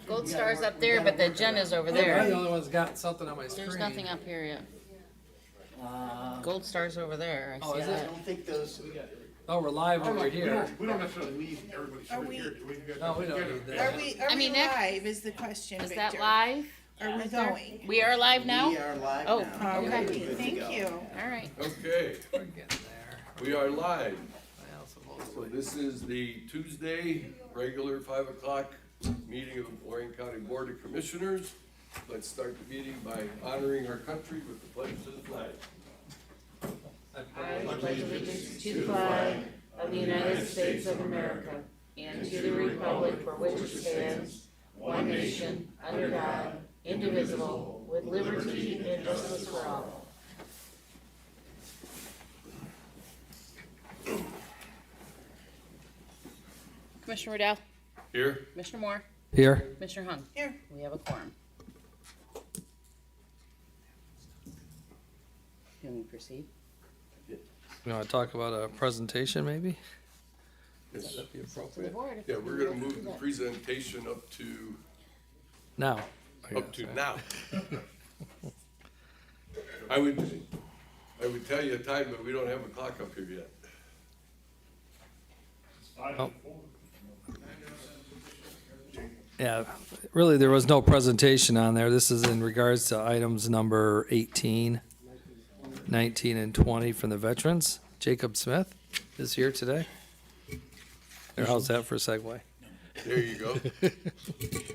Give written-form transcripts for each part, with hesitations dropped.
Gold star's up there, but the agenda's over I'm the there. only one's got something on my screen. There's nothing up here yet. Gold star's over there. I see is that. it? I don't think those. Oh, we're live over here. We don't necessarily need everybody Are over we- here. Do we get No, we don't need Are that. we, I are mean, we that- live is the question, Is Victor? that live? Are we going? We are live now? We are live Oh, now. okay. Okay, thank you. All right. Okay, We're getting there. we are live. Well, So supposedly. this is the Tuesday, regular 5 o'clock meeting of the Lorain County Board of Commissioners. Let's start the meeting by honoring our country with the pledge to the flag. I pledge allegiance to the flag of the United States of America and to the republic for which it stands, one nation, under God, indivisible, with liberty and justice for all. Commissioner Riddell, Here, Commissioner Moore, Here. Commissioner Hung. Here. We have a quorum. Can we proceed? You want to talk about a presentation, maybe? yes. That'd be To the appropriate. board. if Yeah, you we're would gonna like to move do the that. presentation up to Now. now. I would tell you a time, but we don't have a clock up here yet. Oh. Yeah, really, there was no presentation on there. This is in regards to items number 18, 19, and 20 from the veterans. Jacob Smith is here today. There, how's that for a segue? There you go.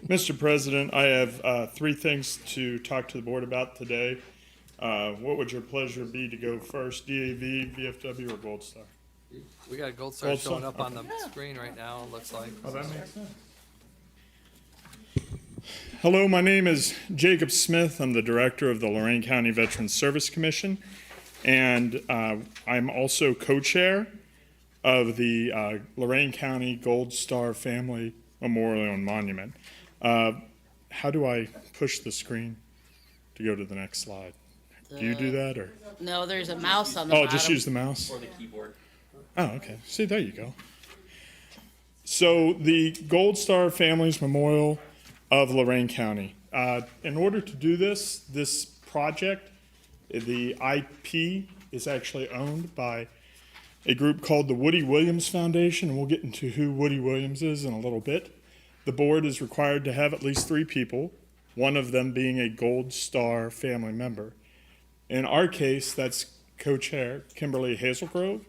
Mr. President, I have three things to talk to the board about today. What would your pleasure be to go first, DAV, VFW, or Gold Star? We got a gold star Gold star, showing up on the screen right now, it looks like. Oh, that makes sense. Hello, my name is Jacob Smith. I'm the director of the Lorain County Veterans Service Commission, and I'm also co-chair of the Lorain County Gold Star Family Memorial and Monument. How do I push the screen to go to the next slide? Do you do that, or? No, there's a mouse on the Oh, bottom. just use the mouse? Or the keyboard. Oh, okay. See, there you go. So the Gold Star Families Memorial of Lorain County. In order to do this project, the IP is actually owned by a group called the Woody Williams Foundation, and we'll get into who Woody Williams is in a little bit. The board is required to have at least 3 people, one of them being a Gold Star family member. In our case, that's co-chair Kimberly Hazelgrove.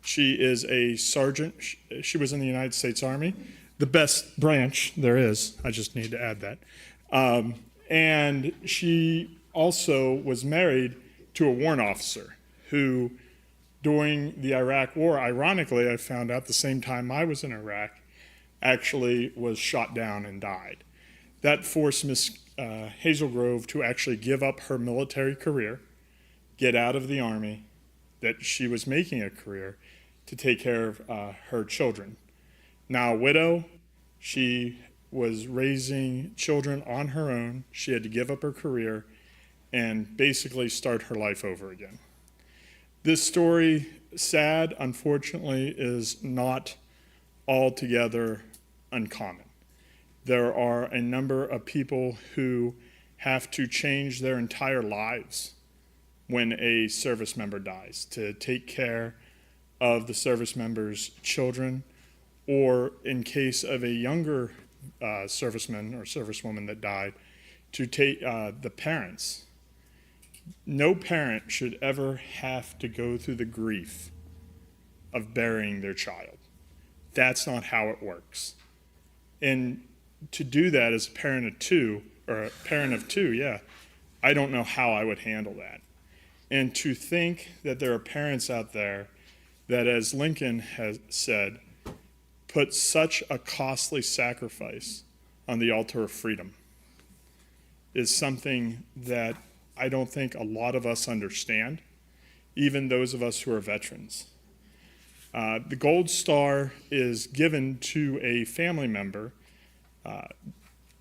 She is a sergeant. She was in the United States Army, the best branch there is. I just need to add that. And she also was married to a warrant officer who, during the Iraq War, ironically, I found out the same time I was in Iraq, actually was shot down and died. That forced Miss Hazelgrove to actually give up her military career, get out of the Army, that she was making a career, to take care of her children. Now a widow, she was raising children on her own. She had to give up her career and basically start her life over again. This story, sad, unfortunately, is not altogether uncommon. There are a number of people who have to change their entire lives when a service member dies to take care of the service member's children, or in case of a younger serviceman or servicewoman that died, to take the parents. No parent should ever have to go through the grief of burying their child. That's not how it works. And to do that as a parent of two, I don't know how I would handle that. And to think that there are parents out there that, as Lincoln has said, put such a costly sacrifice on the altar of freedom is something that I don't think a lot of us understand, even those of us who are veterans. The Gold Star is given to a family member,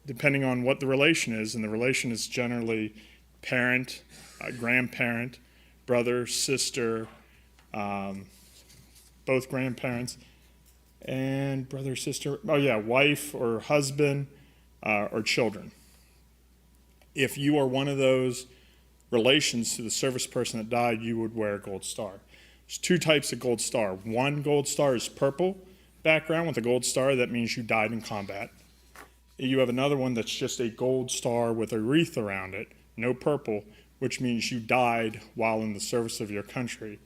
depending on what the relation is, and the relation is generally parent, grandparent, brother, sister, both grandparents. and brother, sister, oh yeah, wife or husband or children. If you are one of those relations to the service person that died, you would wear a gold star. There's two types of gold star. One gold star is purple background with a gold star. That means you died in combat. You have another one that's just a gold star with a wreath around it, no purple, which means you died while in the service of your country,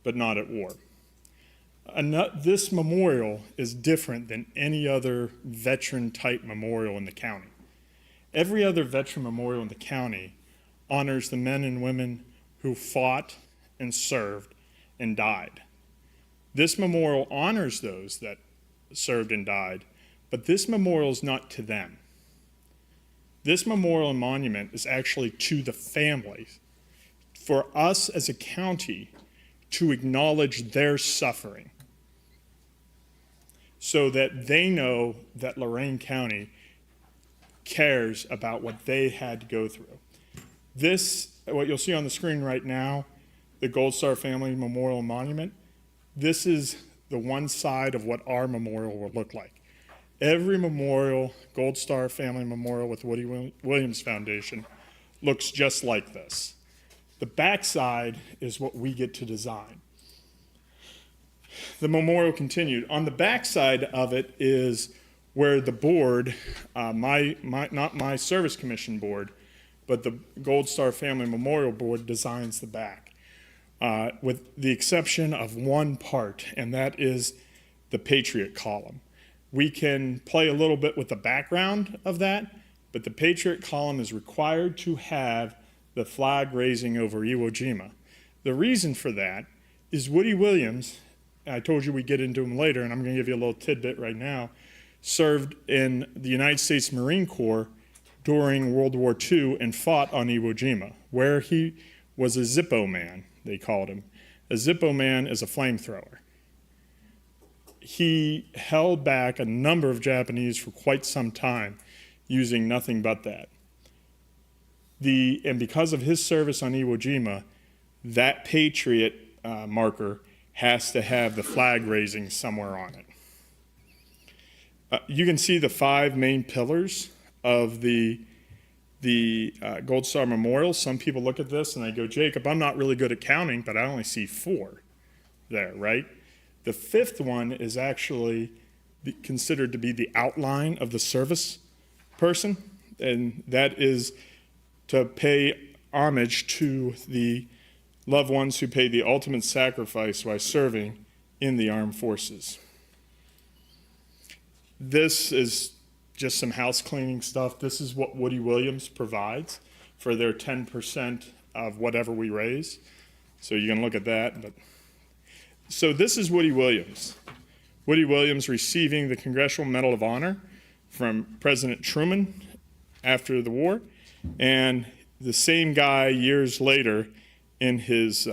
but not at war. This memorial is different than any other veteran-type memorial in the county. Every other veteran memorial in the county honors the men and women who fought and served and died. This memorial honors those that served and died, but this memorial is not to them. This memorial and monument is actually to the families, for us as a county to acknowledge their suffering so that they know that Lorain County cares about what they had to go through. This, what you'll see on the screen right now, the Gold Star Family Memorial Monument, this is the one side of what our memorial will look like. Every memorial, Gold Star Family Memorial with Woody Williams Foundation, looks just like this. The backside is what we get to design. The memorial continued. On the backside of it is where the board, not my service commission board, but the Gold Star Family Memorial Board designs the back, with the exception of one part, and that is the Patriot column. We can play a little bit with the background of that, but the Patriot column is required to have the flag raising over Iwo Jima. The reason for that is Woody Williams, I told you we'd get into him later, and I'm going to give you a little tidbit right now, served in the United States Marine Corps during World War II and fought on Iwo Jima, where he was a Zippo man, they called him. A Zippo man is a flamethrower. He held back a number of Japanese for quite some time using nothing but that. And because of his service on Iwo Jima, that Patriot marker has to have the flag raising somewhere on it. You can see the 5 main pillars of the Gold Star Memorial. Some people look at this and they go, Jacob, I'm not really good at counting, but I only see 4 there, right? The 5th one is actually considered to be the outline of the service person, and that is to pay homage to the loved ones who paid the ultimate sacrifice while serving in the armed forces. This is just some house cleaning stuff. This is what Woody Williams provides for their 10% of whatever we raise. So you can look at that. So this is Woody Williams. Woody Williams receiving the Congressional Medal of Honor from President Truman after the war, and the same guy years later in his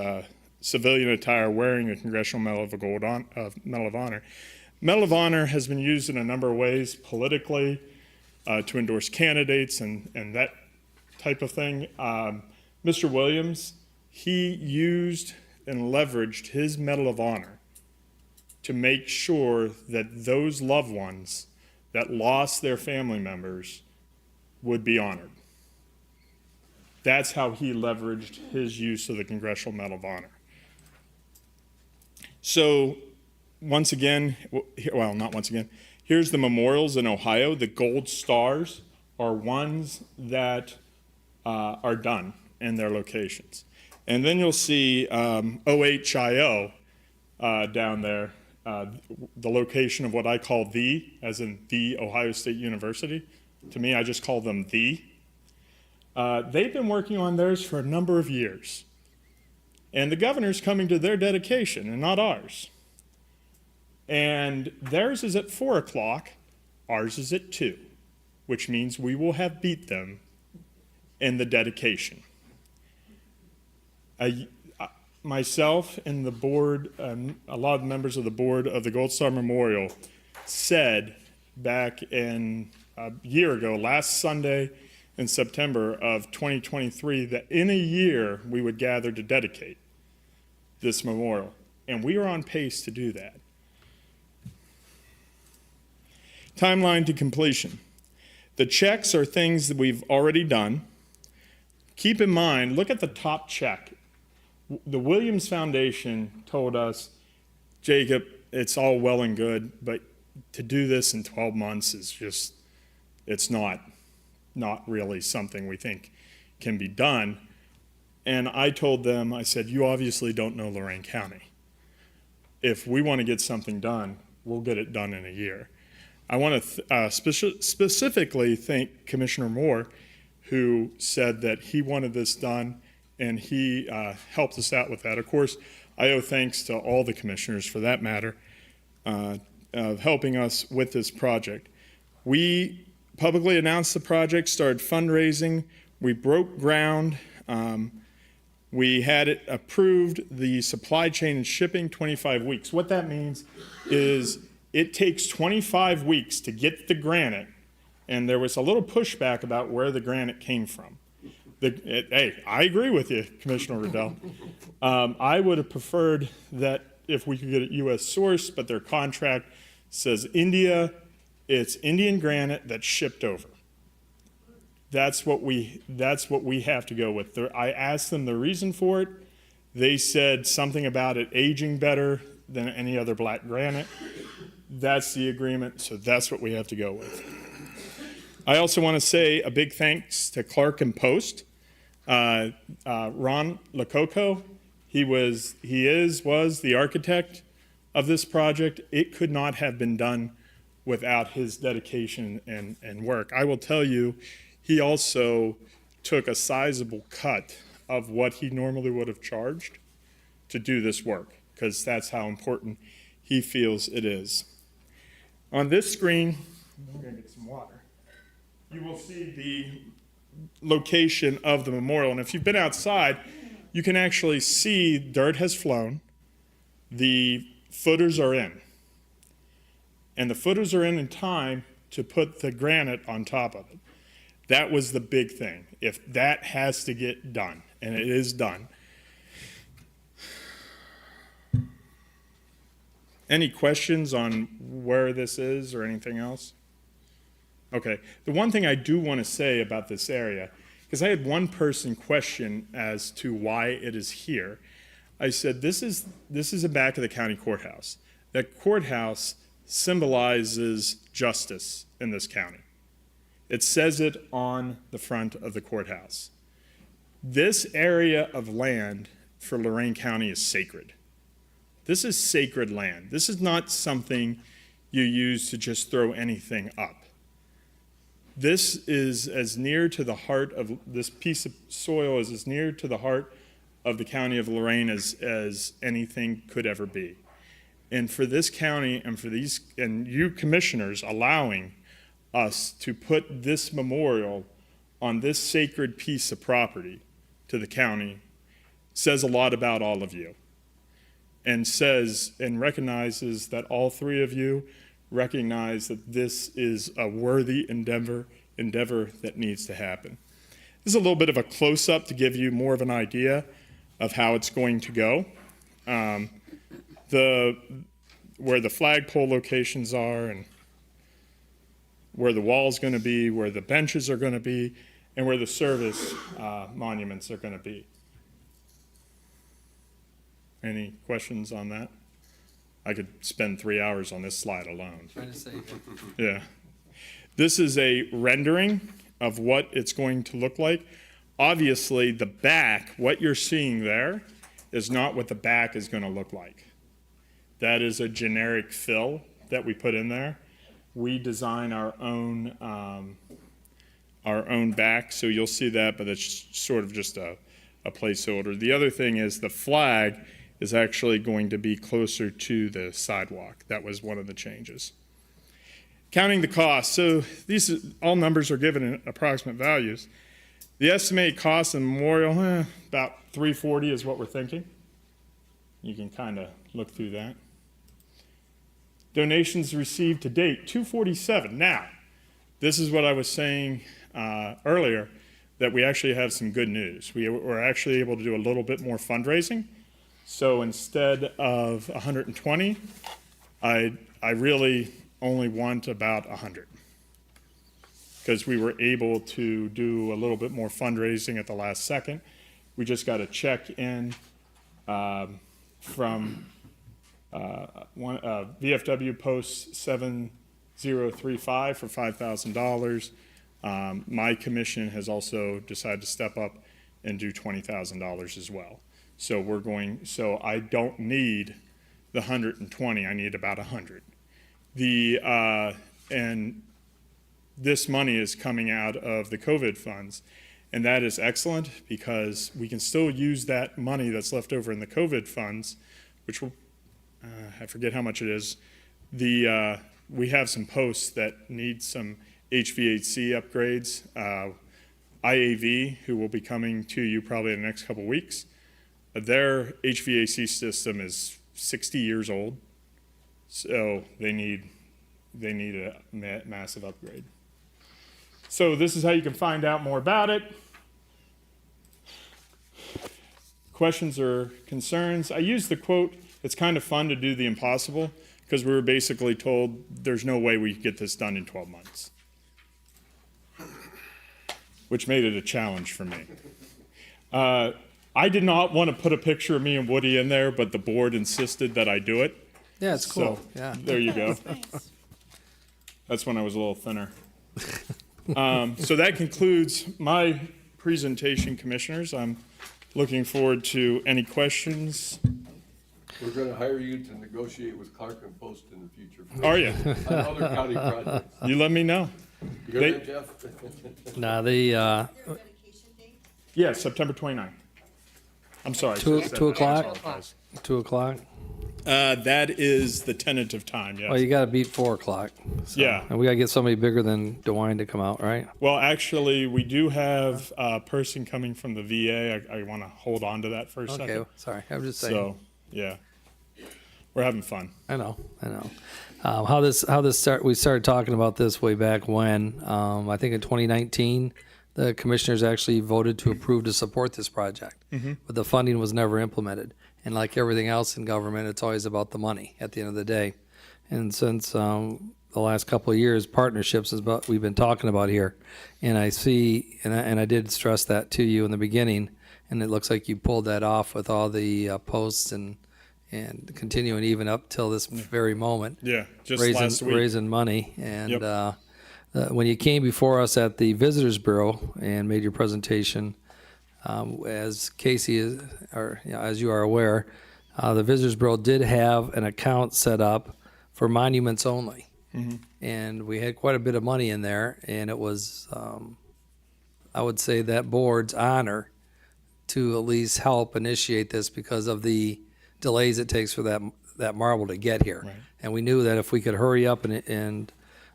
civilian attire wearing the Congressional Medal of Honor. Medal of Honor has been used in a number of ways politically to endorse candidates and that type of thing. Mr. Williams, he used and leveraged his Medal of Honor to make sure that those loved ones that lost their family members would be honored. That's how he leveraged his use of the Congressional Medal of Honor. So once again, well, not once again, here's the memorials in Ohio. The gold stars are ones that are done in their locations. And then you'll see OHIO down there, the location of what I call the, as in the Ohio State University. To me, I just call them the. They've been working on theirs for a number of years. And the governor's coming to their dedication and not ours. And theirs is at 4 o'clock, ours is at 2, which means we will have beat them in the dedication. Myself and the board, a lot of members of the board of the Gold Star Memorial said back in a year ago, last Sunday in September of 2023, that in a year we would gather to dedicate this memorial. And we are on pace to do that. Timeline to completion. The checks are things that we've already done. Keep in mind, look at the top check. The Williams Foundation told us, Jacob, it's all well and good, but to do this in 12 months is just, it's not really something we think can be done. And I told them, I said, you obviously don't know Lorain County. If we want to get something done, we'll get it done in a year. I want to specifically thank Commissioner Moore, who said that he wanted this done, and he helped us out with that. Of course, I owe thanks to all the commissioners, for that matter, of helping us with this project. We publicly announced the project, started fundraising, we broke ground, we had it approved, the supply chain and shipping, 25 weeks. What that means is it takes 25 weeks to get the granite, and there was a little pushback about where the granite came from. Hey, I agree with you, Commissioner Riddell. I would have preferred that if we could get it U.S. sourced, but their contract says India, it's Indian granite that's shipped over. That's what we have to go with. I asked them the reason for it. They said something about it aging better than any other black granite. That's the agreement, so that's what we have to go with. I also want to say a big thanks to Clark and Post. Ron Lococo, he was the architect of this project. It could not have been done without his dedication and work. I will tell you, he also took a sizable cut of what he normally would have charged to do this work, because that's how important he feels it is. On this screen, I'm going to get some water. You will see the location of the memorial. And if you've been outside, you can actually see dirt has flown. The footers are in. And the footers are in time to put the granite on top of it. That was the big thing. If that has to get done, and it is done. Any questions on where this is or anything else? Okay, the one thing I do want to say about this area, because I had one person question as to why it is here. I said, this is the back of the county courthouse. That courthouse symbolizes justice in this county. It says it on the front of the courthouse. This area of land for Lorain County is sacred. This is sacred land. This is not something you use to just throw anything up. This is as near to the heart of this piece of soil is as near to the heart of the county of Lorain as anything could ever be. And for this county and for these and you commissioners allowing us to put this memorial on this sacred piece of property to the county says a lot about all of you, and says and recognizes that all three of you recognize that this is a worthy endeavor that needs to happen. This is a little bit of a close-up to give you more of an idea of how it's going to go. Where the flagpole locations are, and where the wall's going to be, where the benches are going to be, and where the service monuments are going to be. Any questions on that? I could spend 3 hours on this slide alone. Trying to say. Yeah. This is a rendering of what it's going to look like. Obviously, the back, what you're seeing there, is not what the back is going to look like. That is a generic fill that we put in there. We design our own back, so you'll see that, but it's sort of just a placeholder. The other thing is the flag is actually going to be closer to the sidewalk. That was one of the changes. Counting the cost. So all numbers are given in approximate values. The estimated cost of the memorial, about $340 is what we're thinking. You can kind of look through that. Donations received to date, $247. Now, this is what I was saying earlier, that we actually have some good news. We were actually able to do a little bit more fundraising. So instead of 120, I really only want about 100. Because we were able to do a little bit more fundraising at the last second. We just got a check in from VFW Post 7035 for $5,000. My commission has also decided to step up and do $20,000 as well. So I don't need the 120, I need about 100. And this money is coming out of the COVID funds. And that is excellent because we can still use that money that's left over in the COVID funds, which will, I forget how much it is. We have some posts that need some HVAC upgrades. IAV, who will be coming to you probably in the next couple weeks, their HVAC system is 60 years old, so they need a massive upgrade. So this is how you can find out more about it. Questions or concerns? I used the quote, "It's kind of fun to do the impossible," because we were basically told there's no way we could get this done in 12 months, which made it a challenge for me. I did not want to put a picture of me and Woody in there, but the board insisted that I do it. Yeah, it's cool. So, Yeah. there you go. Nice. That's when I was a little thinner. So that concludes my presentation, commissioners. I'm looking forward to any questions. We're gonna hire you to negotiate with Clark and Post in the future. Are you? On other county projects. You let me know. You hear that, Jeff? Now, Yeah, September 29th. I'm sorry. Two I said 2 that. I o'clock? apologize. 2 o'clock? That is the tentative time, yes. Well, you gotta beat 4 o'clock. So- Yeah. And we gotta get somebody bigger than DeWine to come out, right? Well, actually, we do have a person coming from the VA. I want to hold on to that for a second. Okay, sorry, I'm just saying. So, yeah. We're having fun. I know. How this start? We started talking about this way back when, I think in 2019, the commissioners actually voted to approve to support this project, but the funding was never implemented. And like everything else in government, it's always about the money at the end of the day. And since the last couple of years, partnerships is what we've been talking about here. And I see, and I did stress that to you in the beginning, and it looks like you pulled that off with all the posts and continuing even up till this very moment. Yeah, just last week. Raising money. And Yep. when you came before us at the Visitors Bureau and made your presentation, as Casey is, or as you are aware, the Visitors Bureau did have an account set up for monuments only. And we had quite a bit of money in there, and it was, I would say, that board's honor to at least help initiate this because of the delays it takes for that marble to get here. Right. And we knew that if we could hurry up and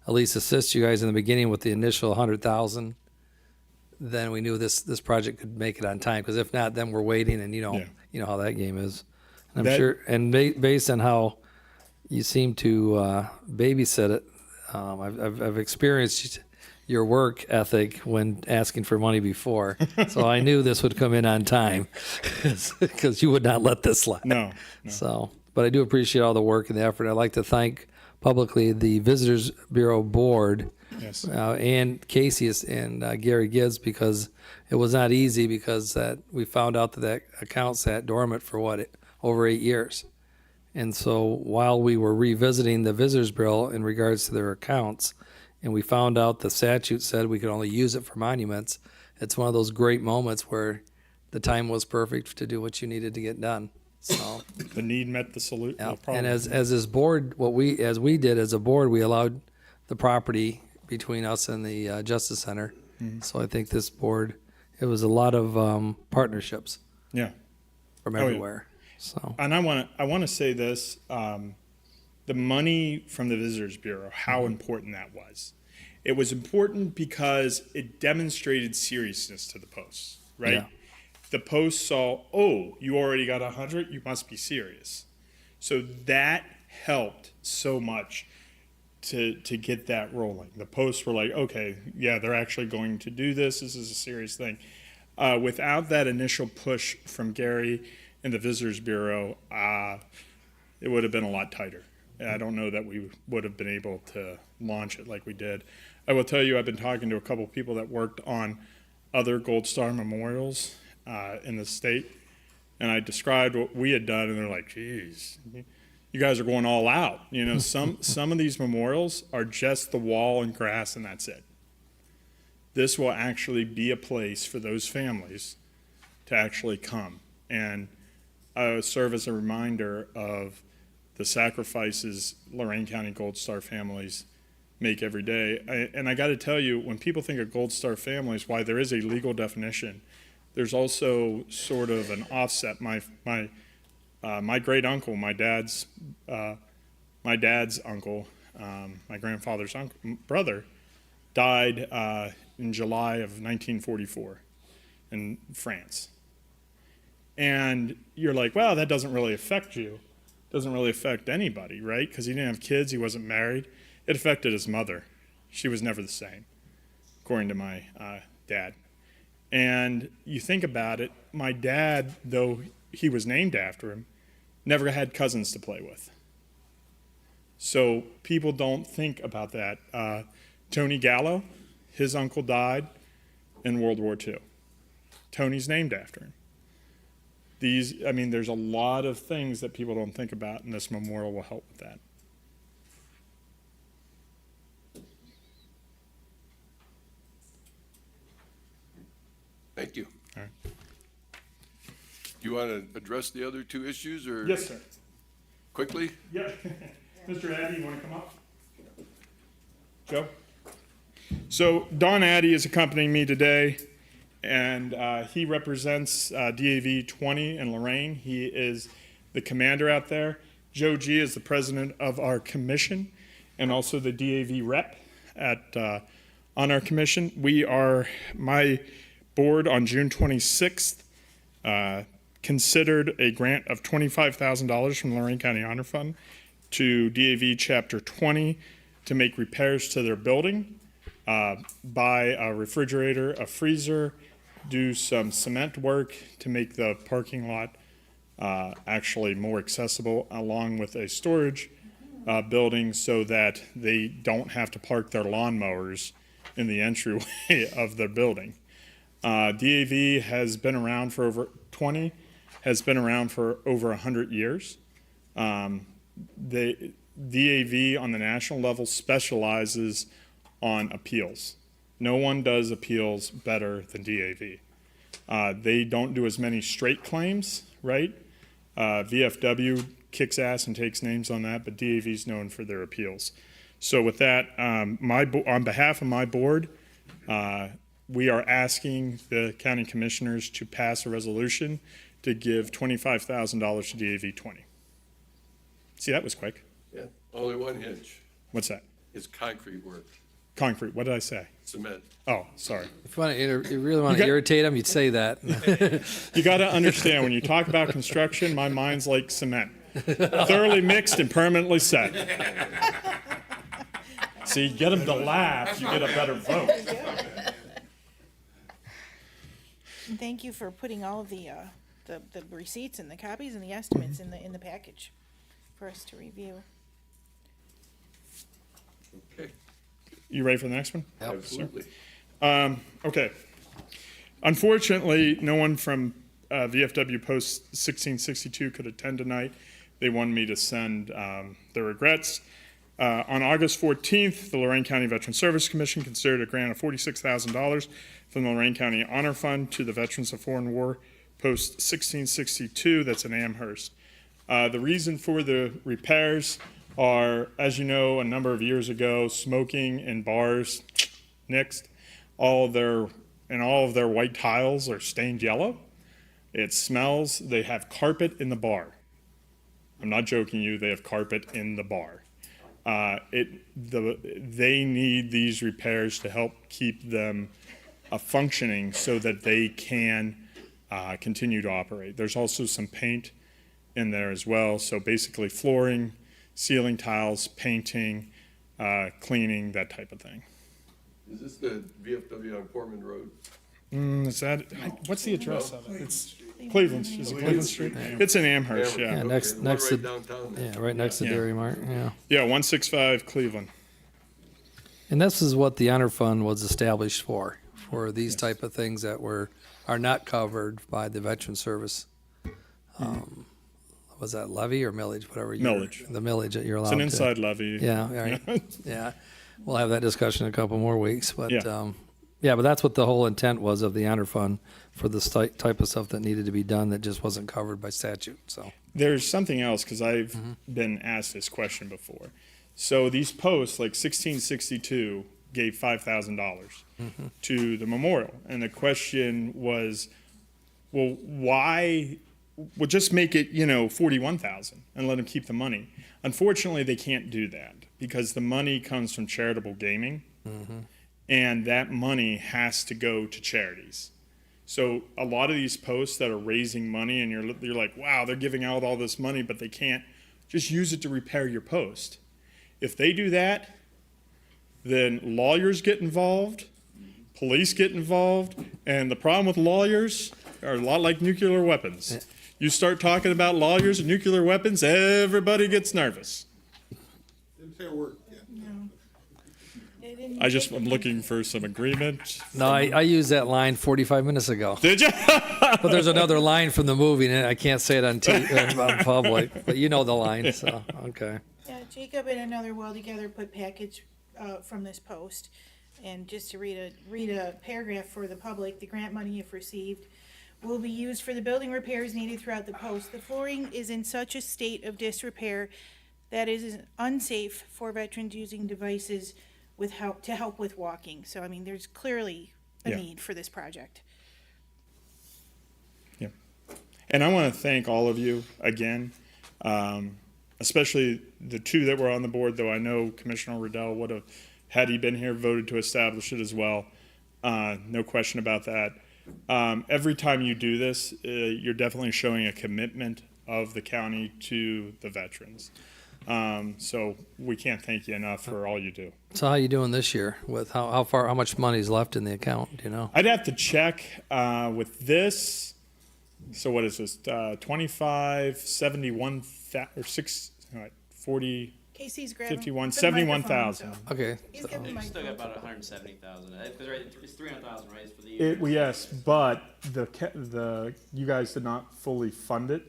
at least assist you guys in the beginning with the initial 100,000, then we knew this project could make it on time. Because if not, then we're waiting, and you know how that game is. And I'm sure, and based on how you seem to babysit it, I've experienced your work ethic when asking for money before, so I knew this would come in on time because you would not let this slide. No. So, but I do appreciate all the work and the effort. I'd like to thank publicly the Visitors Bureau Board, Yes. and Casey and Gary Gibbs, because it was not easy because we found out that account sat dormant for over 8 years. And so while we were revisiting the Visitors Bureau in regards to their accounts, and we found out the statute said we could only use it for monuments, it's one of those great moments where the time was perfect to do what you needed to get done. So, The need met the solution. yeah. No problem. And as this board, as we did as a board, we allowed the property between us and the Justice Center. So I think this board, it was a lot of partnerships Yeah. from yeah. everywhere. So, And I want to say this, the money from the Visitors Bureau, how important that was. It was important because it demonstrated seriousness to the Post, right? Yeah. The Post saw, oh, you already got 100, you must be serious. So that helped so much to get that rolling. The Posts were like, okay, yeah, they're actually going to do this. This is a serious thing. Without that initial push from Gary and the Visitors Bureau, it would have been a lot tighter. I don't know that we would have been able to launch it like we did. I will tell you, I've been talking to a couple people that worked on other Gold Star memorials in the state, and I described what we had done, and they're like, geez, you guys are going all out. You know, some of these memorials are just the wall and grass, and that's it. This will actually be a place for those families to actually come and serve as a reminder of the sacrifices Lorain County Gold Star families make every day. And I got to tell you, when people think of Gold Star families, why there is a legal definition, there's also sort of an offset. My great uncle, my dad's uncle, my grandfather's brother, died in July of 1944 in France. And you're like, well, that doesn't really affect you. Doesn't really affect anybody, right? Because he didn't have kids, he wasn't married. It affected his mother. She was never the same, according to my dad. And you think about it, my dad, though he was named after him, never had cousins to play with. So people don't think about that. Tony Gallo, his uncle died in World War II. Tony's named after him. There's a lot of things that people don't think about, and this memorial will help with that. Thank you. All right. Do you want to address the other two issues, or? Yes, sir. Quickly? Yeah. Mr. Addy, you want to come up? Joe? So Don Addy is accompanying me today, and he represents DAV 20 in Lorain. He is the commander out there. Joe G is the president of our commission and also the DAV rep on our commission. My board on June 26th considered a grant of $25,000 from Lorain County Honor Fund to DAV Chapter 20 to make repairs to their building, buy a refrigerator, a freezer, do some cement work to make the parking lot actually more accessible, along with a storage building so that they don't have to park their lawnmowers in the entryway of their building. DAV has been around for over 100 years. The DAV on the national level specializes on appeals. No one does appeals better than DAV. They don't do as many straight claims, right? VFW kicks ass and takes names on that, but DAV is known for their appeals. So with that, on behalf of my board, we are asking the county commissioners to pass a resolution to give $25,000 to DAV 20. See, that was quick. Yeah, only one hitch. What's that? It's concrete work, Concrete. What did I say? cement. Oh, sorry. If you really want to irritate them, you'd say that. You got to understand, when you talk about construction, my mind's like cement. Thoroughly mixed and permanently set. See, get them to laugh, you get a better vote. And thank you for putting all of the receipts and the copies and the estimates in the package for us to review. Okay, You ready for the next one? absolutely. Okay. Unfortunately, no one from VFW Post 1662 could attend tonight. They wanted me to send their regrets. On August 14th, the Lorain County Veteran Service Commission considered a grant of $46,000 from the Lorain County Honor Fund to the Veterans of Foreign War Post 1662, that's in Amherst. The reason for the repairs are, as you know, a number of years ago, smoking in bars nixed. All of their white tiles are stained yellow. It smells. They have carpet in the bar. I'm not joking you, they have carpet in the bar. They need these repairs to help keep them functioning so that they can continue to operate. There's also some paint in there as well. So basically flooring, ceiling tiles, painting, cleaning, that type of thing. Is this the VFW on Foreman Road? What's the address of it? Cleveland, is it Cleveland Street? It's in Amherst, Yeah, yeah. next One next right to downtown. yeah, right next to Yeah. Dairy Mart. Yeah. Yeah, 165 Cleveland. And this is what the honor fund was established for these type of things that are not covered by the veteran service. Was that levy or millage, whatever? Millage. The millage that you're allowed It's an to. inside levy. Yeah, right. Yeah, we'll have that discussion in a couple more weeks. But Yeah. yeah, but that's what the whole intent was of the honor fund for this type of stuff that needed to be done that just wasn't covered by statute. So There's something else, because I've been asked this question before. So these posts, like 1662, gave $5,000 to the memorial. And the question was, well, why? Well, just make it, 41,000 and let them keep the money. Unfortunately, they can't do that because the money comes from charitable gaming. And that money has to go to charities. So a lot of these posts that are raising money, and you're like, wow, they're giving out all this money, but they can't just use it to repair your post. If they do that, then lawyers get involved, police get involved, and the problem with lawyers are a lot like nuclear weapons. You start talking about lawyers and nuclear weapons, everybody gets nervous. Didn't say a word yet. I'm looking for some agreement. no, I used that line 45 minutes ago. Did you? But there's another line from the movie, and I can't say it on on public. But you know the line, so okay. Yeah, Jacob and another well-together put package from this post. And just to read a paragraph for the public, the grant money, if received, will be used for the building repairs needed throughout the post. The flooring is in such a state of disrepair that it is unsafe for veterans using devices to help with walking. So, I mean, there's clearly a Yeah. need for this project. Yeah. And I want to thank all of you again, especially the two that were on the board, though I know Commissioner Riddell would have, had he been here, voted to establish it as well. No question about that. Every time you do this, you're definitely showing a commitment of the county to the veterans. So we can't thank you enough for all you do. So how you doing this year? With how much money's left in the account? Do you know? I'd have to check with this. So what is this? 25, 71, or 40, Casey's grabbing. 51, for the 71,000. microphone, so Okay. he's got the Still got microphone. about 170,000. Because it's 300,000, right? It's for the year. Yes, but you guys did not fully fund it.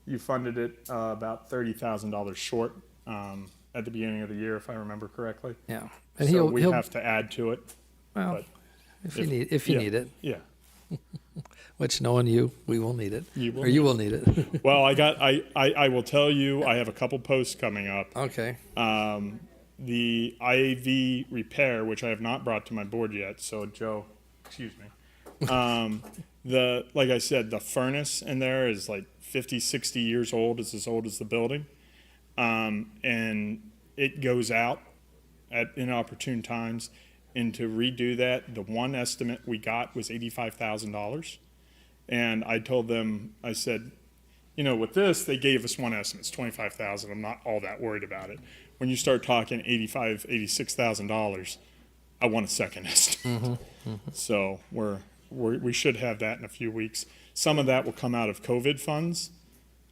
You funded it about $30,000 short at the beginning of the year, if I remember correctly. Yeah. And So he'll we have to add to it. well, but if you yeah. need it, Yeah. which knowing you, we will need it. You will or you will need it. Well, I will tell you, I have a couple posts coming up. Okay. The IV repair, which I have not brought to my board yet. So Joe, excuse me. Like I said, the furnace in there is like 50, 60 years old. It's as old as the building. And it goes out at inopportune times. And to redo that, the one estimate we got was $85,000. And I told them, I said, with this, they gave us one estimate, it's $25,000. I'm not all that worried about it. When you start talking $85,000, $86,000, I want a second estimate. So we should have that in a few weeks. Some of that will come out of COVID funds,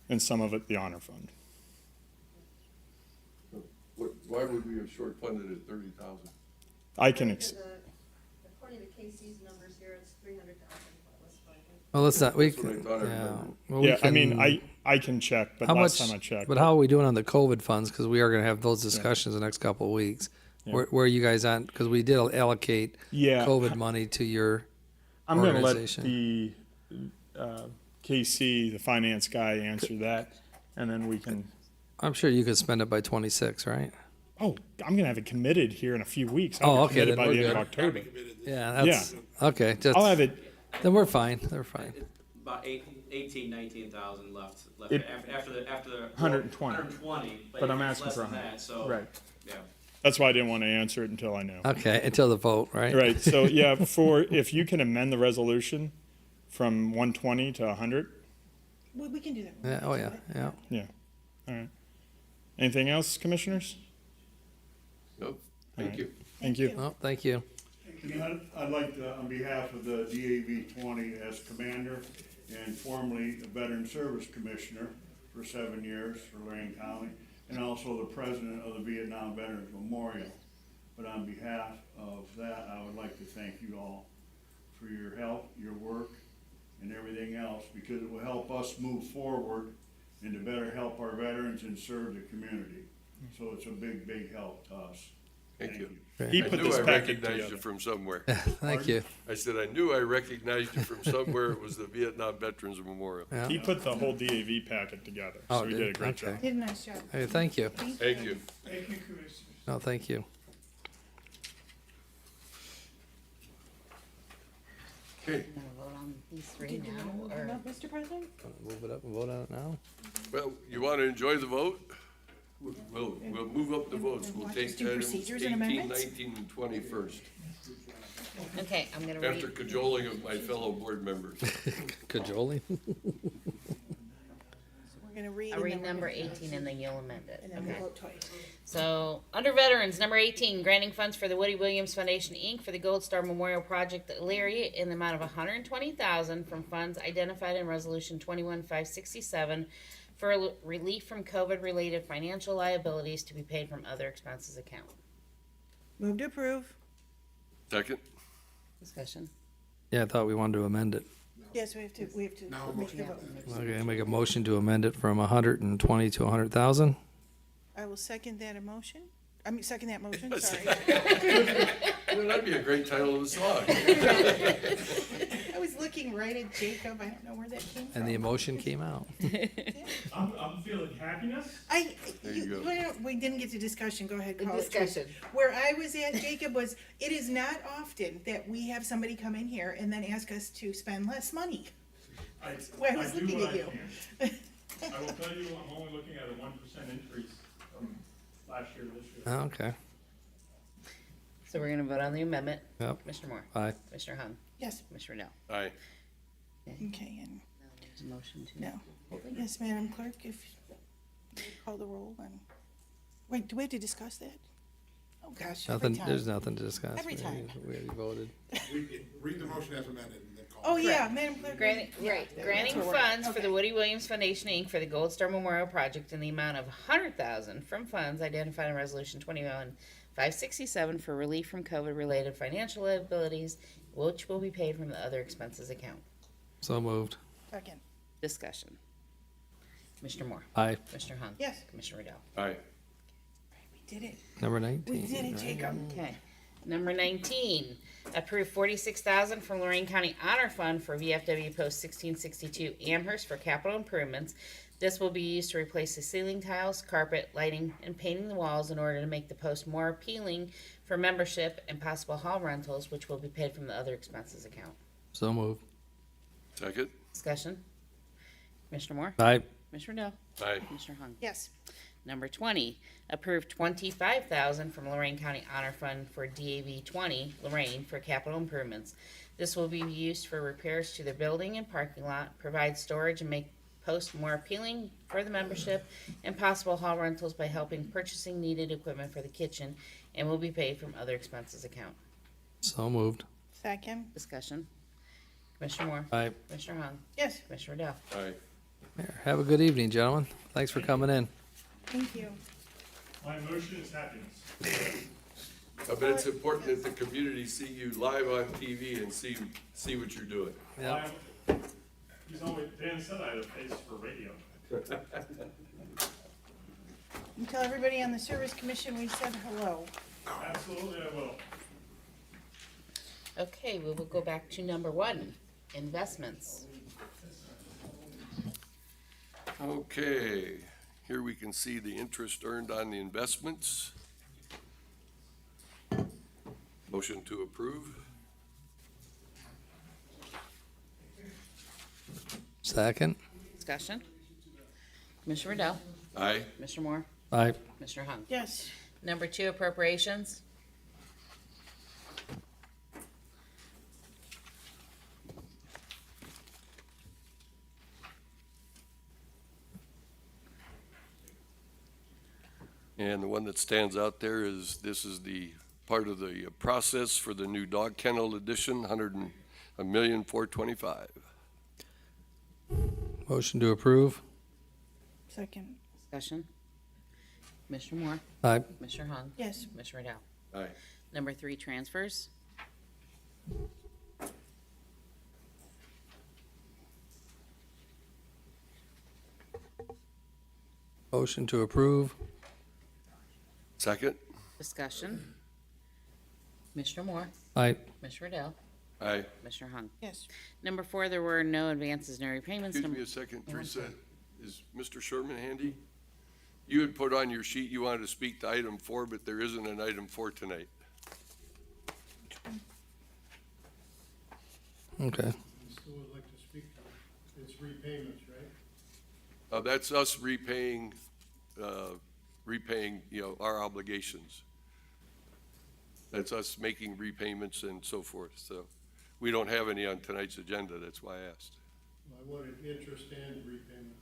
and some of it the honor fund. Why would we have short funded at 30,000? I can. According to Casey's numbers here, it's 300,000. Well, let's not. We. That's what I thought I Yeah. remembered. Well, we Yeah, I mean, can- I can check, but How last much? time I checked. But how are we doing on the COVID funds? Because we are going to have those discussions the next couple of weeks. Yeah. Where are you guys on? Because we did allocate Yeah. COVID money to your I'm going to let organization. the KC, the finance guy, answer that, and then we can. I'm sure you could spend it by 26, right? Oh, I'm going to have it committed here in a few weeks. Oh, I'll okay, Committed then by we're the end of good. October. Yeah. That's, Okay. Just, I'll have it. then we're fine. They're fine. About 18, 19,000 left It- after the 120. 120. But I'm it's asking less for than 100. that, so Right. yeah. That's why I didn't want to answer it until I knew. Okay. Until the vote, right? Right. So yeah, if you can amend the resolution from 120 to 100. We can do that. Yeah. Oh yeah. Yeah. Yeah. All right. Anything else, commissioners? Nope, thank you. Thank you. Well, thank you. I'd like to, on behalf of the DAV 20 as commander, and formerly a Veteran Service Commissioner for 7 years for Lorain County, and also the president of the Vietnam Veterans Memorial. But on behalf of that, I would like to thank you all for your help, your work, and everything else, because it will help us move forward and to better help our veterans and serve the community. So it's a big, big help to us. Thank you. He I put knew this I packet recognized you together. from somewhere. Thank you. I said, I knew I recognized you from somewhere. It was the Vietnam Veterans Memorial. Yeah. He put the whole DAV packet together, Oh, so he did- did a great okay. job. Did a nice job. Hey, thank you. Thank you. Thank you, Commissioners. No, thank you. Okay, Gonna vote on these three Did you now, want to or? move up, Mr. President? Move it up and vote on it now? well, you want to enjoy the vote? We'll move up the votes. We'll Want take us to do items procedures and 18, amendments? 19, and 20 first, Okay, I'm gonna after read, cajoling of my fellow board members. Cajoling? We're gonna read. I'll and read then we're number gonna- 18 and then you'll amend it, And then we'll okay? vote twice. So, under veterans, number 18, granting funds for the Woody Williams Foundation, Inc. for the Gold Star Memorial Project at Leary in the amount of $120,000 from funds identified in Resolution 21-567 for relief from COVID-related financial liabilities to be paid from other expenses account. Move to approve. Second? Discussion. Yeah, I thought we wanted to amend it. Yes, we have to Now, make the Yeah. vote. Okay, make a motion to amend it from 120 to 100,000. I will second that motion. Second that motion, Yes. sorry. Well, that'd be a great title of a song. I was looking right at Jacob. I don't know where that came from. And the emotion came out. I'm feeling happiness. There you go. Well, we didn't get to discussion. Go ahead, call it. Discussion. Where I was at, Jacob, was it is not often that we have somebody come in here and then ask us to spend less money. Well, I was looking at you. I will tell you, I'm only looking at a 1% increase from last year to this year. Oh, okay. So we're gonna vote on the amendment. Yep. Commissioner Moore. Aye. Commissioner Hung. Yes, Commissioner Dell. Aye. okay, and There's a motion to. no. Yes, Madam Clerk, if you call the roll and, wait, do we have to discuss that? Oh, gosh, every Nothing, there's time. nothing to discuss. Every time. We already voted. read the motion as amended and then call. Oh, yeah, Madam Clerk. Granting, right, granting That's what we're- funds for the okay. Woody Williams Foundation, Inc. for the Gold Star Memorial Project in the amount of $100,000 from funds identified in Resolution 21-567 for relief from COVID-related financial liabilities, which will be paid from the other expenses account. So moved. Second, Discussion. Commissioner Moore. Aye. Commissioner Hung. yes, Commissioner Riddell. Aye. we did it. Number We 19. did it, Jacob. Okay. Number 19, approve $46,000 from Lorain County Honor Fund for VFW Post 1662 Amherst for capital improvements. This will be used to replace the ceiling tiles, carpet, lighting, and painting the walls in order to make the post more appealing for membership and possible hall rentals, which will be paid from the other expenses account. So moved. Second? Discussion. Commissioner Moore. Aye. Commissioner Dell. Aye. Commissioner Hung. Yes, Number 20, approve $25,000 from Lorain County Honor Fund for DAV 20, Lorain, for capital improvements. This will be used for repairs to the building and parking lot, provide storage and make posts more appealing for the membership, and possible hall rentals by helping purchasing needed equipment for the kitchen, and will be paid from other expenses account. So moved. second, Discussion. Commissioner Moore. Aye. Commissioner Hung. yes, Commissioner Dell. Aye. There, have a good evening, gentlemen. Thanks for coming in. thank you. My emotion is happiness. I bet it's important that the community see you live on TV and see what you're doing. Yep. He's always, Dan said I had a face for radio. You tell everybody on the Service Commission we said hello. Absolutely, I will. Okay, we will go back to number 1, investments. Okay, here we can see the interest earned on the investments. Motion to approve. Second. Discussion. Commissioner Riddell. Aye. Commissioner Moore. Aye. Commissioner Hung. Yes, Number 2, appropriations. And the one that stands out there is, this is the part of the process for the new dog kennel addition, $101,425,000. Motion to approve. Second, Discussion. Commissioner Moore, Aye. Commissioner Hung, yes. Commissioner Riddell. Aye. Number 3, transfers. Motion to approve. Second? Discussion. Commissioner Moore, Aye. Commissioner Riddell, Aye. Commissioner Hung. Yes. Number 4, there were no advances, no repayments. Excuse me a second, Teresa. Is Mr. Sherman handy? You had put on your sheet you wanted to speak to item 4, but there isn't an item 4 tonight. Okay. Still would like to speak to it. It's repayments, right? That's us repaying, our obligations. That's us making repayments and so forth, so we don't have any on tonight's agenda, that's why I asked. I wanted interest and repayment.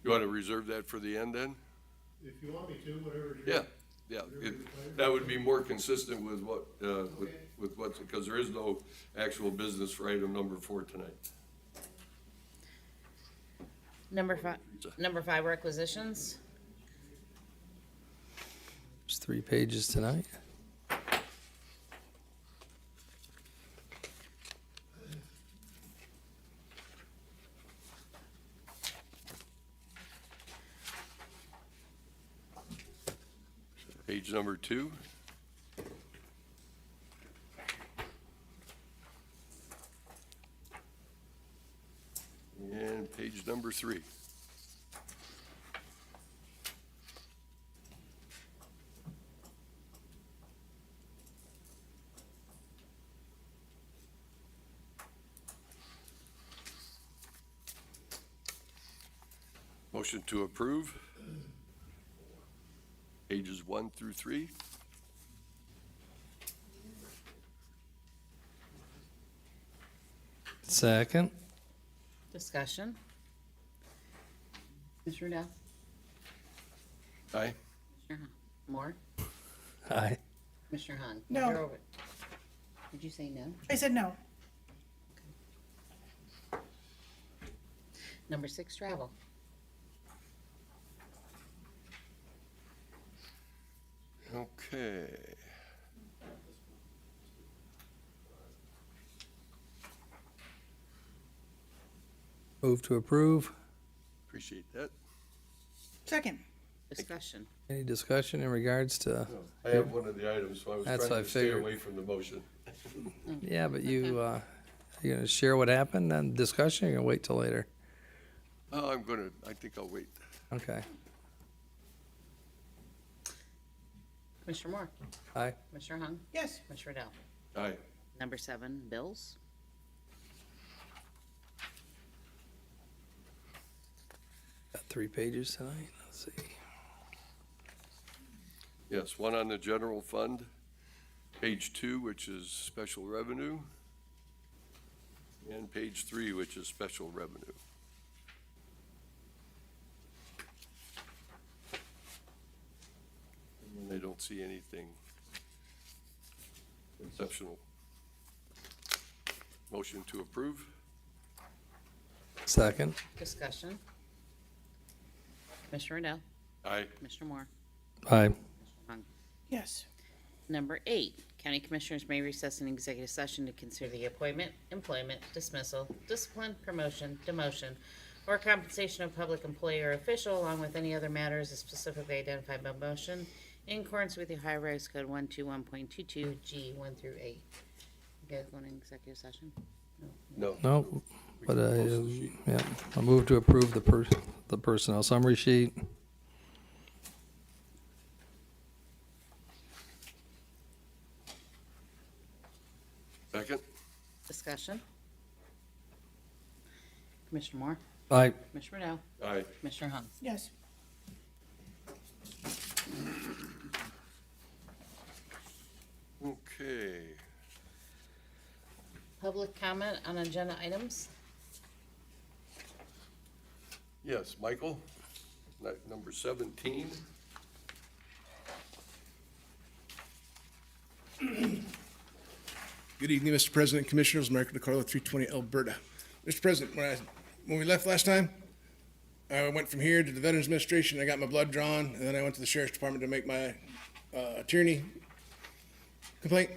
You want to reserve that for the end then? If you want me to, whatever. Yeah, that would be more consistent with what, because there is no actual business for item number 4 tonight. Number 5, requisitions. There's 3 pages tonight. Page number 2. And page number 3. Motion to approve. Pages 1 through 3. Second. Discussion. Commissioner Riddell, Aye. Commissioner Moore, Aye. Commissioner Hung. No. You're over. Did you say no? I said no. Number 6, travel. Okay. Move to approve. Appreciate that. Second, Discussion. Any discussion in regards to, I have one of the items, so I was That's trying what I to stay figured. away from the motion. yeah, but you gonna share what happened and discussion, or you gonna wait till later? Oh, I think I'll wait. Okay. Commissioner Moore, Aye. Commissioner Hung, yes. Commissioner Riddell. Aye. Number 7, bills. Got 3 pages tonight. Let's see. Yes, one on the general fund, page 2, which is special revenue, and page 3, which is special revenue. And I don't see anything exceptional. Motion to approve. Second. Discussion. Commissioner Riddell, Aye. Commissioner Moore, Aye. Hung. Yes. Number 8, county commissioners may recess an executive session to consider the appointment, employment, dismissal, discipline, promotion, demotion, or compensation of public employee or official, along with any other matters as specifically identified by motion, in accordance with the Ohio Revised Code 121.22 G 1 through 8. You guys want an executive session? No. No, We but can post the sheet. yeah, I move to approve the personnel summary sheet. Second? Discussion. Commissioner Moore, Aye. Commissioner Riddell, Aye. Commissioner Hung. Yes. Okay. Public comment on agenda items. Yes, Michael, number 17. Good evening, Mr. President, Commissioners, American DeCarlo, 320 Alberta. Mr. President, when we left last time, I went from here to the Veterans Administration, I got my blood drawn, and then I went to the Sheriff's Department to make my attorney complaint.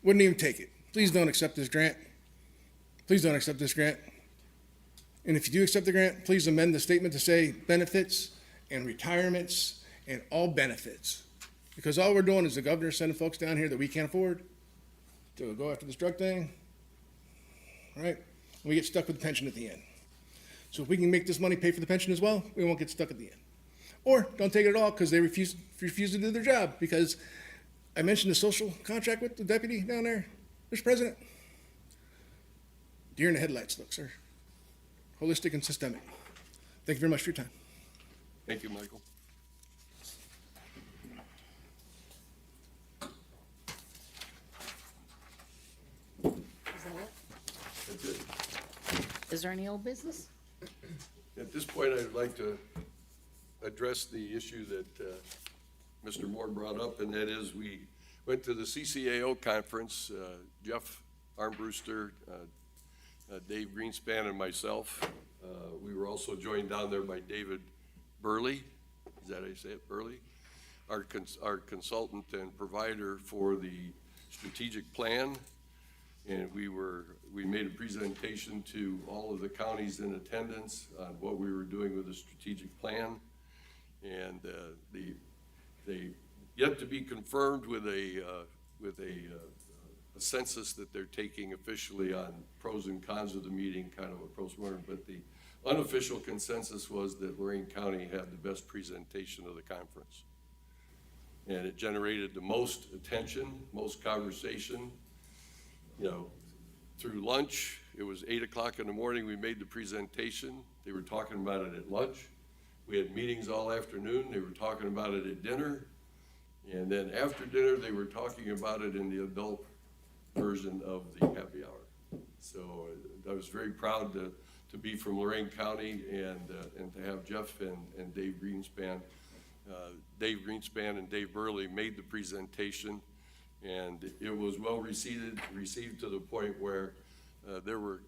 Wouldn't even take it. Please don't accept this grant. Please don't accept this grant. And if you do accept the grant, please amend the statement to say benefits and retirements and all benefits. Because all we're doing is the governor sending folks down here that we can't afford to go after this drug thing, right? And we get stuck with the pension at the end. So if we can make this money pay for the pension as well, we won't get stuck at the end. Or don't take it at all because they refuse to do their job. Because I mentioned the social contract with the deputy down there, Mr. President. Deer in the headlights, look, sir. Holistic and systemic. Thank you very much for your time. Thank you, Michael. Is that it? That's it. Is there any old business? At this point, I'd like to address the issue that Mr. Moore brought up, and that is we went to the CCAO conference, Jeff Armbruster, Dave Greenspan, and myself. We were also joined down there by David Burley. Is that how you say it, Burley? Our consultant and provider for the strategic plan. And we made a presentation to all of the counties in attendance on what we were doing with the strategic plan. And they yet to be confirmed with a census that they're taking officially on pros and cons of the meeting, kind of a postmortem. But the unofficial consensus was that Lorain County had the best presentation of the conference. And it generated the most attention, most conversation. You know, through lunch, it was 8 o'clock in the morning, we made the presentation. They were talking about it at lunch. We had meetings all afternoon. They were talking about it at dinner. And then after dinner, they were talking about it in the adult version of the happy hour. So I was very proud to be from Lorain County and to have Jeff and Dave Greenspan. Dave Greenspan and Dave Burley made the presentation. And it was well received to the point where there were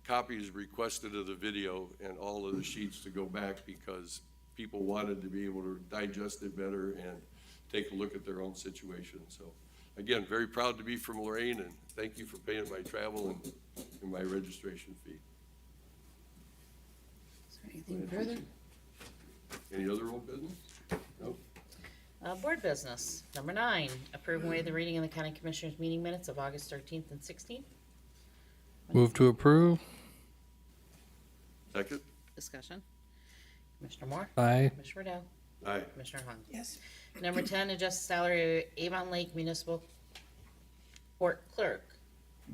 copies requested of the video and all of the sheets to go back because people wanted to be able to digest it better and take a look at their own situation. So again, very proud to be from Lorain, and thank you for paying my travel and my registration fee. Is there anything further? Any other old business? Nope. Board business. Number 9, approve and waive the reading in the County Commissioners meeting minutes of August 13th and 16th. Move to approve. Second? Discussion. Commissioner Moore? Aye. Commissioner Riddell? Aye. Commissioner Hung? Yes. Number 10, adjust the salary of Avon Lake Municipal Court Clerk. I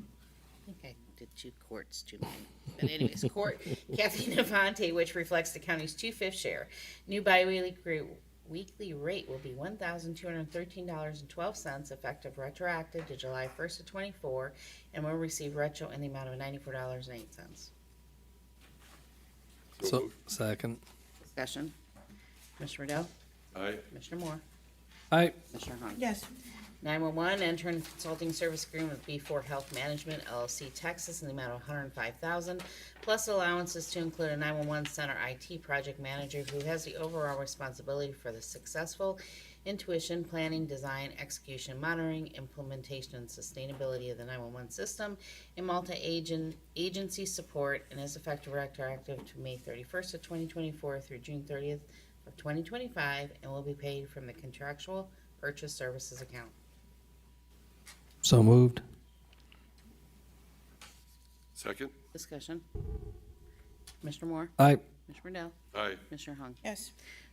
think I did 2 courts too many. But anyways, Court Kathy Navante, which reflects the county's 2/5 share. New weekly rate will be $1,213.12, effective retroactive to July 1st of 24, and will receive retro in the amount of $94.08. So, moved. second. Discussion. Commissioner Riddell? Aye. Commissioner Moore? Aye. Commissioner Hung? Yes. 911, enter in consulting service agreement with B4 Health Management LLC Texas in the amount of $105,000, plus allowances to include a 911 center IT project manager who has the overall responsibility for the successful intuition, planning, design, execution, monitoring, implementation, and sustainability of the 911 system, and multi-agency support, and is effective retroactive to May 31st of 2024 through June 30th of 2025, and will be paid from the contractual purchase services account. So moved. Second? Discussion. Commissioner Moore? Aye. Commissioner Riddell? Aye. Commissioner Hung? Yes.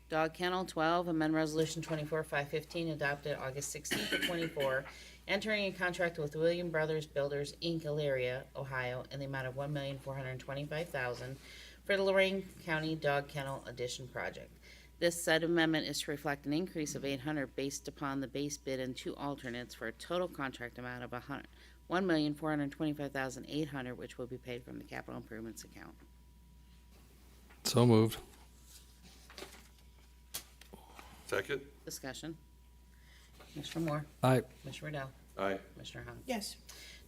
Dog Kennel 12, amend Resolution 24-515 adopted August 16th of 24, entering a contract with William Brothers Builders, Inc., Elyria, Ohio, in the amount of $1,425,000 for the Lorain County Dog Kennel Addition Project. This said amendment is to reflect an increase of $800 based upon the base bid and 2 alternates for a total contract amount of $1,425,800, which will be paid from the capital improvements account. So moved. Second? Discussion. Commissioner Moore? Aye. Commissioner Riddell? Aye. Commissioner Hung? Yes.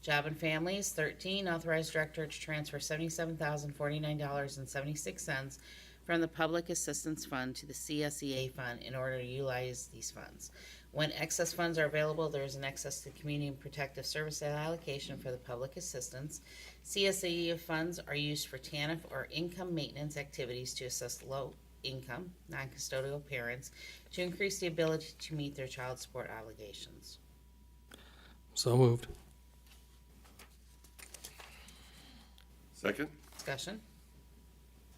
Job and Families, 13, authorize director to transfer $77,049.76 from the Public Assistance Fund to the CSEA Fund in order to utilize these funds. When excess funds are available, there is an excess to Community and Protective Service allocation for the public assistance. CSEA funds are used for TANF or income maintenance activities to assist low-income, non-custodial parents to increase the ability to meet their child support obligations. So moved. Second? Discussion.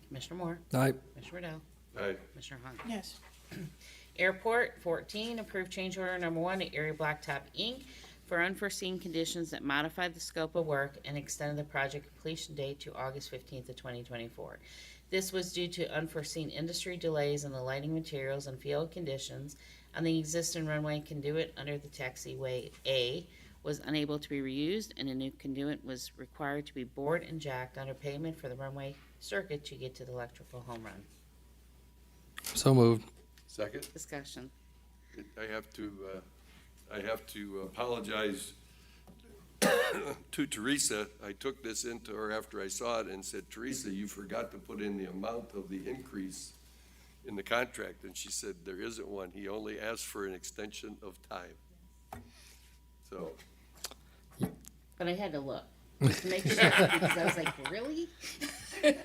Commissioner Moore. Aye. Commissioner Riddell. Aye. Commissioner Hung. Yes. Airport, 14, approve change order number 1 to Erie Blacktop Inc. for unforeseen conditions that modified the scope of work and extended the project completion date to August 15th of 2024. This was due to unforeseen industry delays in the lighting materials and field conditions on the existing runway conduit under the taxiway A was unable to be reused, and a new conduit was required to be bored and jacked under pavement for the runway circuit to get to the electrical home run. So moved. Second? Discussion. I have to apologize to Teresa. I took this into her after I saw it and said, Teresa, you forgot to put in the amount of the increase in the contract. And she said, there isn't one. He only asked for an extension of time. So, But I had to look to make sure because I was like, really? Don't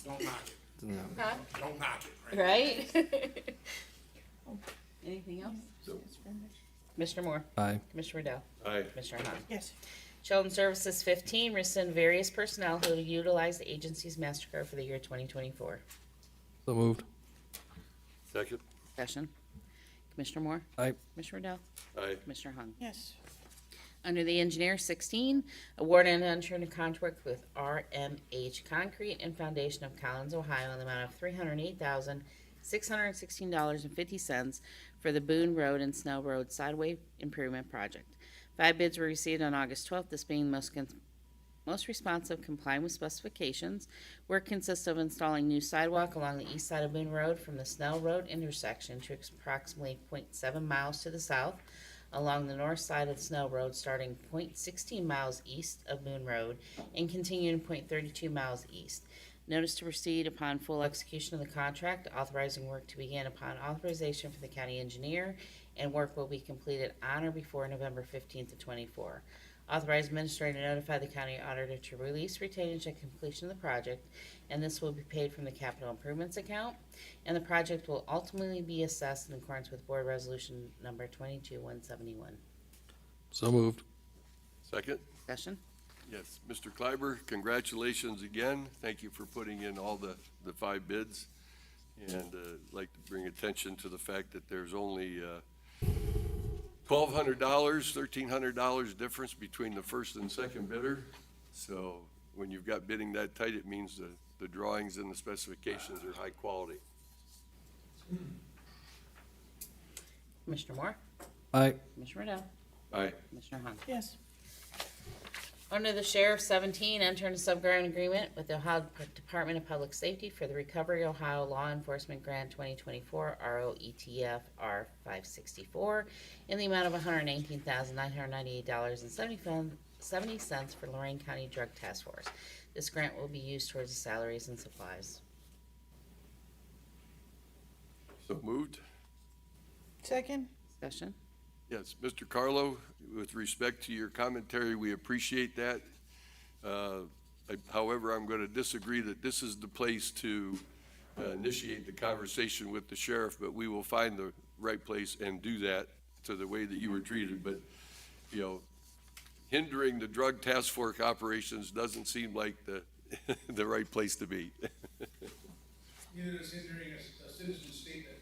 knock it. Huh? Don't knock it. Right? Anything else? so, Commissioner Moore. Aye. Commissioner Riddell. aye. Commissioner Hahn. Yes. Children's Services 15, rescind various personnel who utilize the agency's MasterCard for the year 2024. So moved. Second? Discussion. Commissioner Moore. Aye. Commissioner Riddell. Aye. Commissioner Hahn. Yes. Under the engineer, 16, award and enter into contract with RMH Concrete and Foundation of Collins, Ohio, in the amount of $308,616.50 for the Boone Road and Snell Road Sideway Improvement Project. 5 bids were received on August 12th, this being most responsive, complying with specifications. Work consists of installing new sidewalk along the east side of Boone Road from the Snell Road intersection to approximately 0.7 miles to the south, along the north side of Snell Road, starting 0.16 miles east of Moon Road and continuing 0.32 miles east. Notice to proceed upon full execution of the contract, authorizing work to begin upon authorization for the county engineer, and work will be completed on or before November 15th of 24. Authorize administrator to notify the county auditor to release retainage at completion of the project, and this will be paid from the capital improvements account, and the project will ultimately be assessed in accordance with board resolution number 22171. So moved. Second? Discussion. Yes. Mr. Kleiber, congratulations again. Thank you for putting in all the 5 bids. And I'd like to bring attention to the fact that there's only $1,200, $1,300 difference between the first and second bidder. So when you've got bidding that tight, it means the drawings and the specifications are high quality. Commissioner Moore. Aye. Commissioner Riddell. Aye. Commissioner Hahn. Yes. Under the Sheriff, 17, enter into subgrant agreement with the Ohio Department of Public Safety for the Recovery Ohio Law Enforcement Grant 2024 ROETF R564 in the amount of $119,998.70 for Lorain County Drug Task Force. This grant will be used towards the salaries and supplies. So moved? Second. Discussion. Yes, Mr. Carlo, with respect to your commentary, we appreciate that. However, I'm going to disagree that this is the place to initiate the conversation with the sheriff, but we will find the right place and do that to the way that you were treated. But, you know, hindering the drug task force operations doesn't seem like the right place to be. Neither is hindering a citizen statement.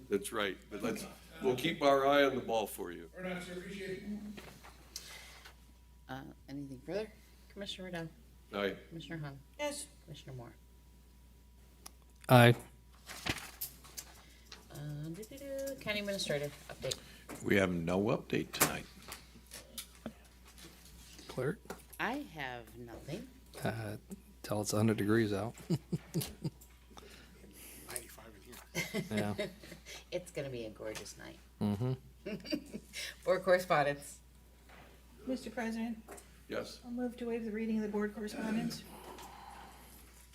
That's right, but we'll keep our eye on the ball for you. Or not, sir, appreciate it. Anything further? Commissioner Riddell. Aye. Commissioner Hahn. Yes. Commissioner Moore. Aye. County Administrator, update. We have no update tonight. Clerk. I have nothing. Tell it's 100 degrees out. 95 in here. Yeah. It's gonna be a gorgeous night. Mm-hmm. For correspondence. Mr. President, Yes. I'll move to waive the reading of the board correspondence.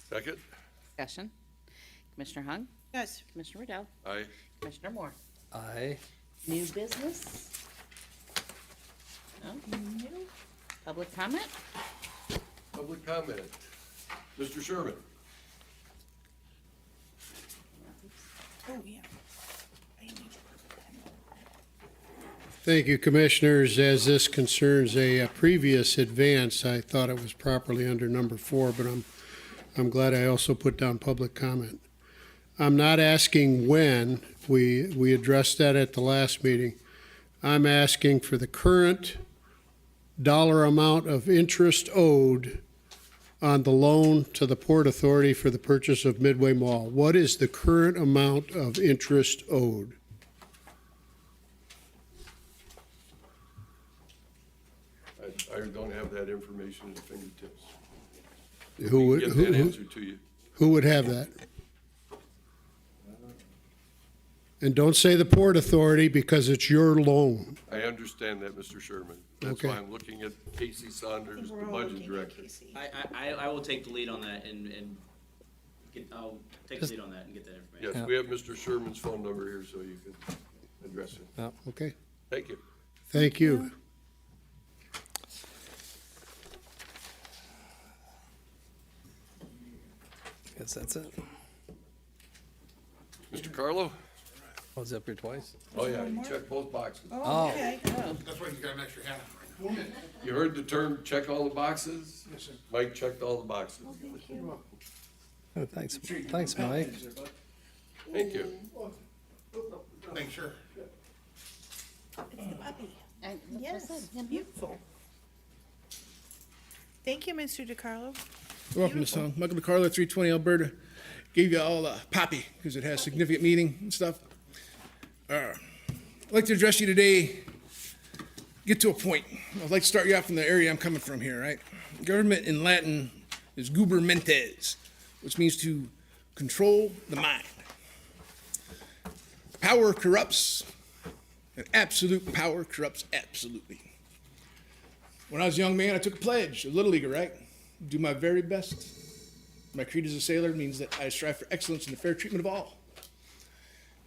Second? Discussion. Commissioner Hung? Yes. Commissioner Riddell? Aye. Commissioner Moore? Aye. New business? No? Public comment? Public comment. Mr. Sherman? Oh, yeah. Thank you, Commissioners. As this concerns a previous advance, I thought it was properly under number 4, but I'm glad I also put down public comment. I'm not asking when. We addressed that at the last meeting. I'm asking for the current dollar amount of interest owed on the loan to the Port Authority for the purchase of Midway Mall. What is the current amount of interest owed? I don't have that information at the fingertips. Who would, Get that answer to you. who would have that? And don't say the Port Authority because it's your loan. I understand that, Mr. Sherman. That's Okay. why I'm looking at Casey Saunders, the We're all budget looking at director. Casey. I will take the lead on that and I'll take the lead on that and get that information. Yes, we have Mr. Sherman's phone number here, so you can address it. Okay, Thank you. thank you. Guess that's it. Mr. Carlo? I was up here twice. Oh, yeah, you checked both boxes. Oh, okay. That's why you got an extra hat on. You heard the term, check all the boxes? Yes, sir. Mike checked all the boxes. Oh, thanks, thanks, Mike. Thank you. Thanks, sir. It's the puppy. And Yes, beautiful. Thank you, Mr. DiCarlo. Welcome to song. Michael DeCarlo, 320 Alberta. Gave you all a poppy because it has significant meaning and stuff. I'd like to address you today, get to a point. I'd like to start you off from the area I'm coming from here, right? Government in Latin is gubermentes, which means to control the mind. Power corrupts, and absolute power corrupts absolutely. When I was a young man, I took a pledge, a little leaguer, right? Do my very best. My creed as a sailor means that I strive for excellence and the fair treatment of all.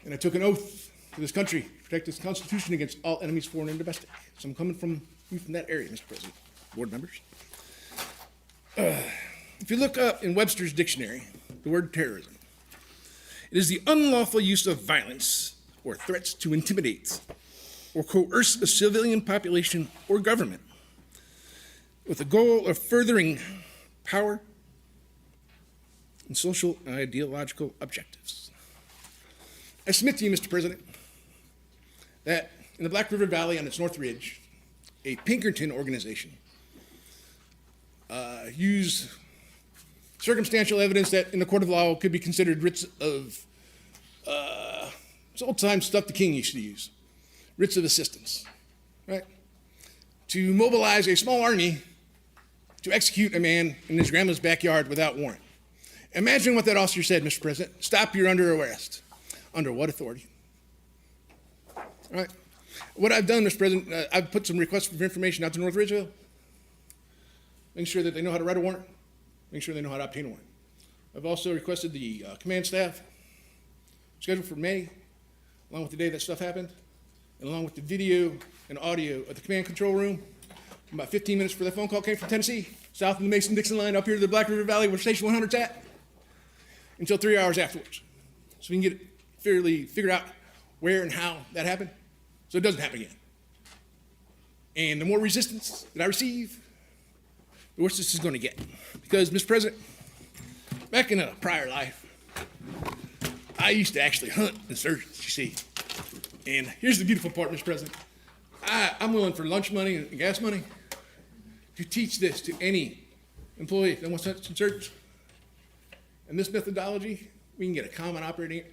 And I took an oath to this country, to protect this Constitution against all enemies, foreign and domestic. So I'm coming from that area, Mr. President, board members. If you look up in Webster's dictionary, the word terrorism, it is the unlawful use of violence or threats to intimidate or coerce a civilian population or government with the goal of furthering power and social and ideological objectives. I submit to you, Mr. President, that in the Black River Valley on its North Ridge, a Pinkerton organization used circumstantial evidence that in the court of law could be considered writs of, it's old-time stuff the king used to use, writs of assistance, right? To mobilize a small army to execute a man in his grandma's backyard without warrant. Imagine what that officer said, Mr. President. Stop, you're under arrest. Under what authority? All right. What I've done, Mr. President, I've put some requests for information out to North Ridgeville, making sure that they know how to write a warrant, making sure they know how to obtain a warrant. I've also requested the command staff scheduled for May, along with the day that stuff happened, and along with the video and audio of the command control room. About 15 minutes before the phone call came from Tennessee, south of the Mason-Dixon line, up here to the Black River Valley where Station 100's at, until 3 hours afterwards. So we can get it fairly figured out where and how that happened, so it doesn't happen again. And the more resistance that I receive, the worse this is going to get. Because, Mr. President, back in a prior life, I used to actually hunt insurgents, you see. And here's the beautiful part, Mr. President. I'm willing for lunch money and gas money to teach this to any employee that wants to hunt insurgents. And this methodology, we can get a common operating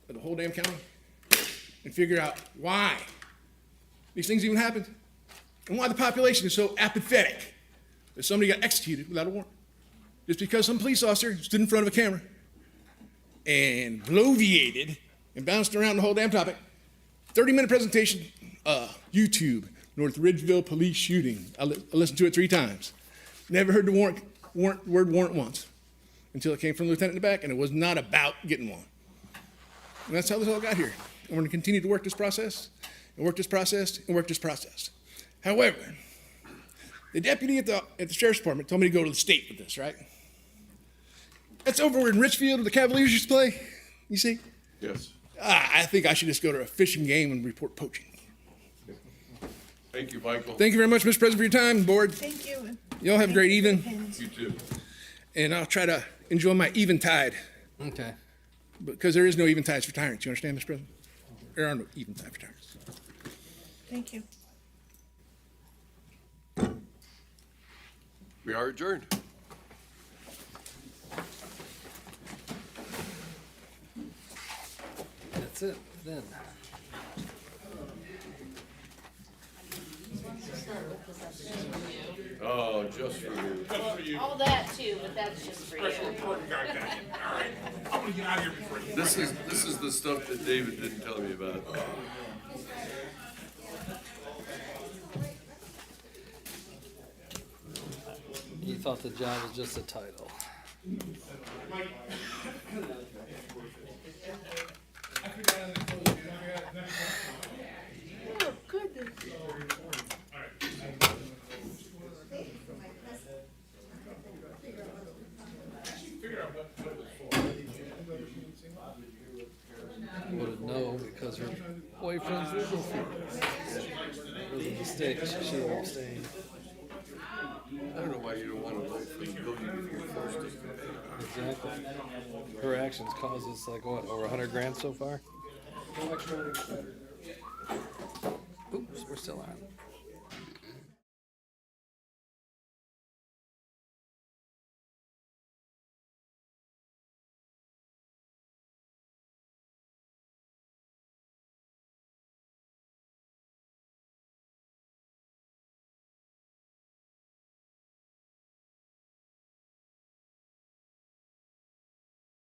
for the whole damn county and figure out why these things even happened and why the population is so apathetic that somebody got executed without a warrant. Just because some police officer stood in front of a camera and bloviated and bounced around the whole damn topic. 30-minute presentation, YouTube, North Ridgeville police shooting. I listened to it 3 times. Never heard the word warrant once until it came from the lieutenant in the back, and it was not about getting one. And that's how this all got here. And we're going to continue to work this process, and work this process, and work this process. However, the deputy at the sheriff's department told me to go to the state with this, right? That's over in Richfield where the Cavaliers used to play, you see? Yes. I think I should just go to a fishing game and report poaching. Thank you, Michael. Thank you very much, Mr. President, for your time, board. Thank you. Y'all have a great evening, You too. and I'll try to enjoy my eventide, Okay. because there is no eventides for tyrants. You understand, Mr. President? There are no eventides for tyrants. Thank you. We are adjourned. That's it, then. Oh, just for you. All that too, but that's just for you. This is the stuff that David didn't tell me about. You thought the job was just a title. Oh, goodness. Would know because her boyfriend's legal for it. It was a mistake. She should have abstained. I don't know why you don't want to vote for the building if you're forced to. Exactly. Her actions caused us like what, over 100 grand so far? Oops, we're still on.